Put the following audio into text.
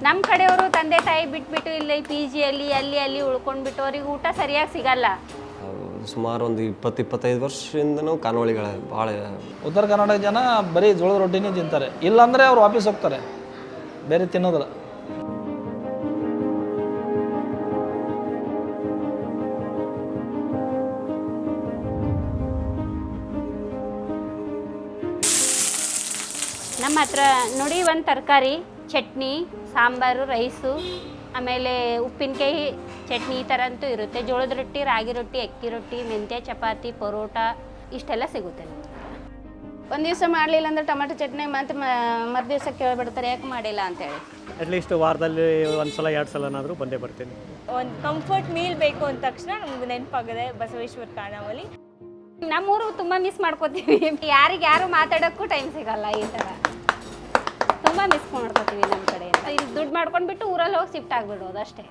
ನಮ್ಮ ಕಡೆಯವರು ತಂದೆ ತಾಯಿ ಬಿಟ್ಬಿಟ್ಟು ಇಲ್ಲಿ ಪಿ ಜಿಯಲ್ಲಿ ಅಲ್ಲಿ ಉಳ್ಕೊಂಡ್ಬಿಟ್ಟು ಅವ್ರಿಗೆ ಊಟ ಸರಿಯಾಗಿ ಸಿಗಲ್ಲ. ಸುಮಾರು ಒಂದು 20-25 ವರ್ಷದಿಂದನೂ ಕಾನೋಳಿಗಳ ಭಾಳ. ಉತ್ತರ ಕರ್ನಾಟಕ ಜನ ಬರೀ ಜೋಳದ ರೊಟ್ಟಿನೇ ತಿಂತಾರೆ, ಇಲ್ಲಾಂದರೆ ಅವ್ರು ವಾಪಸ್ ಹೋಗ್ತಾರೆ, ಬೇರೆ ತಿನ್ನೋದಿಲ್ಲ. ನಮ್ಮ ಹತ್ರ ನೋಡಿ ಒಂದು ತರಕಾರಿ, ಚಟ್ನಿ, ಸಾಂಬಾರು, ರೈಸು, ಆಮೇಲೆ ಉಪ್ಪಿನಕಾಯಿ, ಚಟ್ನಿ ಈ ಥರ ಅಂತೂ ಇರುತ್ತೆ. ಜೋಳದ ರೊಟ್ಟಿ, ರಾಗಿ ರೊಟ್ಟಿ, ಅಕ್ಕಿ ರೊಟ್ಟಿ, ಮೆಂತ್ಯ ಚಪಾತಿ, ಪರೋಟ ಇಷ್ಟೆಲ್ಲ ಸಿಗುತ್ತೆ. ಒಂದು ದಿವಸ ಮಾಡಲಿಲ್ಲ ಅಂದರೆ ಟೊಮೆಟೊ ಚಟ್ನಿ ಮತ್ತು ಮರು ದಿವಸ ಕೇಳಿಬಿಡ್ತಾರೆ ಯಾಕೆ ಮಾಡಿಲ್ಲ ಅಂತೇಳಿ. ಅಟ್ಲೀಸ್ಟ್ ವಾರದಲ್ಲಿ ಒಂದು ಸಲ 2 ಸಲನಾದರೂ ಬಂದೇ ಬರ್ತೀನಿ. ಒಂದು ಕಂಫರ್ಟ್ ಮೀಲ್ ಬೇಕು ಅಂದ ತಕ್ಷಣ ನಮ್ಗೆ ನೆನಪಾಗದೆ ಬಸವೇಶ್ವರ ಖಾನಾವಳಿ. ನಮ್ಮೂರು ತುಂಬ ಮಿಸ್ ಮಾಡ್ಕೋತೀವಿ. ಯಾರು ಮಾತಾಡೋಕ್ಕೂ ಟೈಮ್ ಸಿಗಲ್ಲ. ಈ ಥರ ತುಂಬ ಮಿಸ್ ಮಾಡ್ಕೋತೀವಿ ನಮ್ಮ ಕಡೆ. ಇಲ್ಲಿ ದುಡ್ಡು ಮಾಡ್ಕೊಂಡ್ಬಿಟ್ಟು ಊರಲ್ಲಿ ಹೋಗಿ ಶಿಫ್ಟ್ ಆಗಿಬಿಡೋದು ಅಷ್ಟೇ.